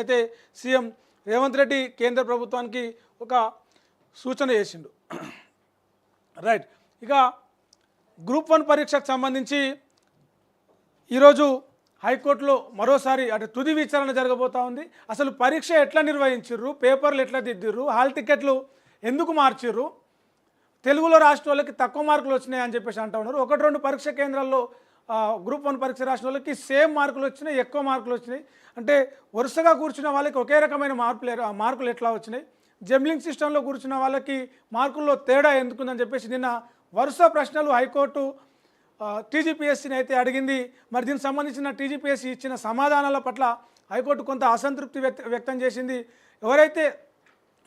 అయితే సీఎం రేవంత్ రెడ్డి కేంద్ర ప్రభుత్వానికి ఒక సూచన చేసిండు. రైట్. ఇక గ్రూప్ 1 పరీక్షకు సంబంధించి ఈరోజు హైకోర్టులో మరోసారి అంటే తుది విచారణ జరగబోతా ఉంది. అసలు పరీక్ష ఎట్లా నిర్వహించిర్రు, పేపర్లు ఎట్లా దిద్దిర్రు, హాల్ టికెట్లు ఎందుకు మార్చిర్రు, తెలుగులో రాసిన వాళ్ళకి తక్కువ మార్కులు వచ్చినాయి అని చెప్పేసి అంటూ ఉన్నారు. 1-2 పరీక్ష కేంద్రాల్లో గ్రూప్ 1 పరీక్ష రాసిన వాళ్ళకి సేమ్ మార్కులు వచ్చినాయి, ఎక్కువ మార్కులు వచ్చినాయి. అంటే వరుసగా కూర్చున్న వాళ్ళకి ఒకే రకమైన మార్కులు ఎట్లా వచ్చినాయి, జంబ్లింగ్ సిస్టంలో కూర్చున్న వాళ్ళకి మార్కుల్లో తేడా ఎందుకుందని చెప్పేసి నిన్న వరుస ప్రశ్నలు హైకోర్టు టీజీపీఎస్సీని అయితే అడిగింది. మరి దీనికి సంబంధించిన టీజీపీఎస్సీ ఇచ్చిన సమాధానాల పట్ల హైకోర్టు కొంత అసంతృప్తి వ్యక్తం చేసింది. ఎవరైతే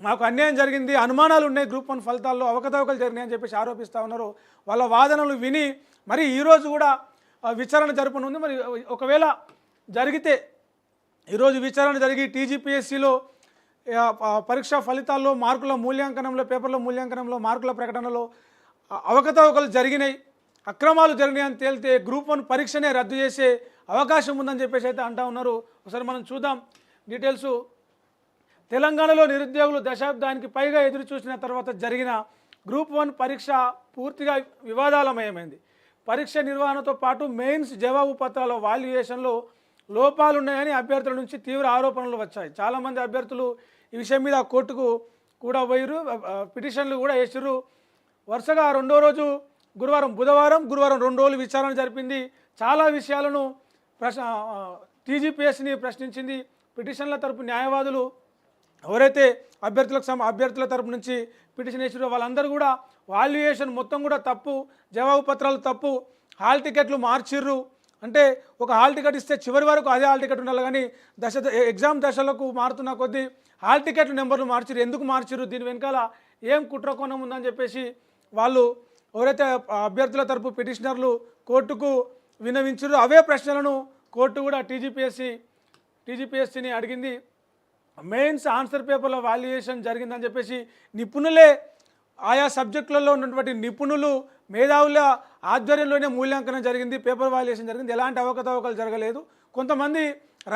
మాకు అన్యాయం జరిగింది, అనుమానాలు ఉన్నాయి, గ్రూప్ 1 ఫలితాల్లో అవకతవకలు జరిగినాయని చెప్పేసి ఆరోపిస్తూ ఉన్నారో వాళ్ళ వాదనలు విని మరి ఈరోజు కూడా విచారణ జరపనుంది. మరి ఒకవేళ జరిగితే ఈరోజు విచారణ జరిగి టీజీపీఎస్సీలో పరీక్షా ఫలితాల్లో మార్కుల మూల్యాంకనంలో, పేపర్ల మూల్యాంకనంలో, మార్కుల ప్రకటనలో అవకతవకలు జరిగినాయి, అక్రమాలు జరిగినాయి అని తేలితే గ్రూప్ 1 పరీక్షనే రద్దు చేసే అవకాశం ఉందని చెప్పేసి అయితే అంటూ ఉన్నారు. ఒకసారి మనం చూద్దాం డీటెయిల్స్. తెలంగాణలో నిరుద్యోగులు దశాబ్దానికి పైగా ఎదురు చూసిన తర్వాత జరిగిన గ్రూప్ 1 పరీక్ష పూర్తిగా వివాదాలమయమైంది. పరీక్ష నిర్వహణతో పాటు మెయిన్స్ జవాబు పత్రాల వాల్యుయేషన్లో లోపాలున్నాయని అభ్యర్థుల నుంచి తీవ్ర ఆరోపణలు వచ్చాయి. చాలామంది అభ్యర్థులు ఈ విషయం మీద కోర్టుకు కూడా పోయారు, పిటిషన్లు కూడా వేసారు. వరుసగా రెండో రోజు బుధవారం 2 రోజులు విచారణ జరిపింది. చాలా విషయాలను టీజీపీఎస్సీని ప్రశ్నించింది. పిటిషన్ల తరపు న్యాయవాదులు ఎవరైతే అభ్యర్థుల తరపు నుంచి పిటిషన్ వేసారో వాళ్ళందరూ కూడా వాల్యుయేషన్ మొత్తం కూడా తప్పు, జవాబు పత్రాలు తప్పు, హాల్ టికెట్లు మార్చిర్రు. అంటే ఒక హాల్ టికెట్ ఇస్తే చివరి వరకు అదే హాల్ టికెట్ ఉండాలి, కానీ ఎగ్జామ్ దశలకు మారుతున్న కొద్దీ హాల్ టికెట్లు నెంబర్లు మార్చిర్రు. ఎందుకు మార్చిర్రు, దీని వెనకాల ఏం కుట్రకోణం ఉందని చెప్పేసి వాళ్ళు ఎవరైతే అభ్యర్థుల తరపు పిటిషనర్లు కోర్టుకు విన్నవించారో అవే ప్రశ్నలను కోర్టు కూడా టీజీపీఎస్సీని అడిగింది. మెయిన్స్ ఆన్సర్ పేపర్ల వాల్యుయేషన్ జరిగిందని చెప్పేసి నిపుణులే, ఆయా సబ్జెక్టులలో ఉన్నటువంటి నిపుణులు, మేధావుల ఆధ్వర్యంలోనే మూల్యాంకనం జరిగింది, పేపర్ వాల్యుయేషన్ జరిగింది, ఎలాంటి అవకతవకలు జరగలేదు. కొంతమంది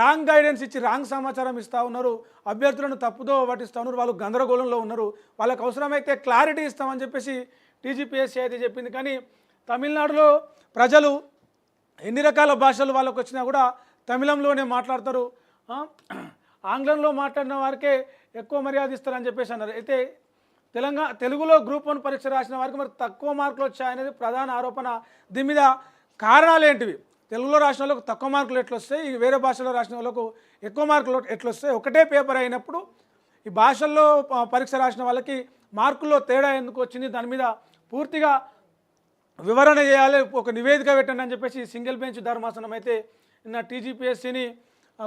రాంగ్ గైడెన్స్ ఇచ్చి రాంగ్ సమాచారం ఇస్తూ ఉన్నారు, అభ్యర్థులను తప్పుదో పట్టిస్తూ ఉన్నారు, వాళ్ళు గందరగోళంలో ఉన్నారు, వాళ్ళకు అవసరమైతే క్లారిటీ ఇస్తామని చెప్పేసి టీజీపీఎస్సీ అయితే చెప్పింది. కానీ తమిళనాడులో ప్రజలు ఎన్ని రకాల భాషలు వాళ్ళకు వచ్చినా కూడా తమిళంలోనే మాట్లాడతారు, ఆంగ్లంలో మాట్లాడిన వారికే ఎక్కువ మర్యాద ఇస్తారని చెప్పేసి అన్నారు. అయితే తెలుగులో గ్రూప్ 1 పరీక్ష రాసిన వారికి మరి తక్కువ మార్కులు వచ్చాయనేది ప్రధాన ఆరోపణ. దీని మీద కారణాలు ఏంటివి, తెలుగులో రాసిన వాళ్ళకు తక్కువ మార్కులు ఎట్లా వస్తాయి, వేరే భాషలో రాసిన వాళ్ళకు ఎక్కువ మార్కులు ఎట్లా వస్తాయి, ఒకటే పేపర్ అయినప్పుడు ఈ భాషల్లో పరీక్ష రాసిన వాళ్ళకి మార్కుల్లో తేడా ఎందుకు వచ్చింది, దాని మీద పూర్తిగా వివరణ చేయాలి, ఒక నివేదిక పెట్టండి అని చెప్పేసి సింగిల్ బెంచ్ ధర్మాసనం అయితే నిన్న టీజీపీఎస్సీని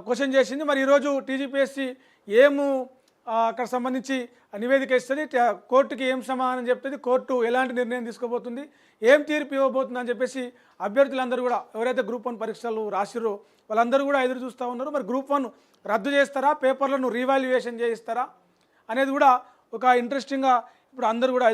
క్వశ్చన్ చేసింది. మరి ఈరోజు టీజీపీఎస్సీ అక్కడ సంబంధించి నివేదిక ఇస్తుంది, కోర్టుకి ఏం సమాధానం చెప్తుంది, కోర్టు ఎలాంటి నిర్ణయం తీసుకోబోతుంది, ఏం తీర్పు ఇవ్వబోతుంది అని చెప్పేసి అభ్యర్థులందరూ కూడా ఎవరైతే గ్రూప్ 1 పరీక్షలు రాసిరో వాళ్ళందరూ కూడా ఎదురు చూస్తూ ఉన్నారు. మరి గ్రూప్ 1 రద్దు చేస్తారా, పేపర్లను రీవాల్యుయేషన్ చేయిస్తారా అనేది కూడా ఒక ఇంట్రెస్టింగ్గా ఇప్పుడు అందరూ కూడా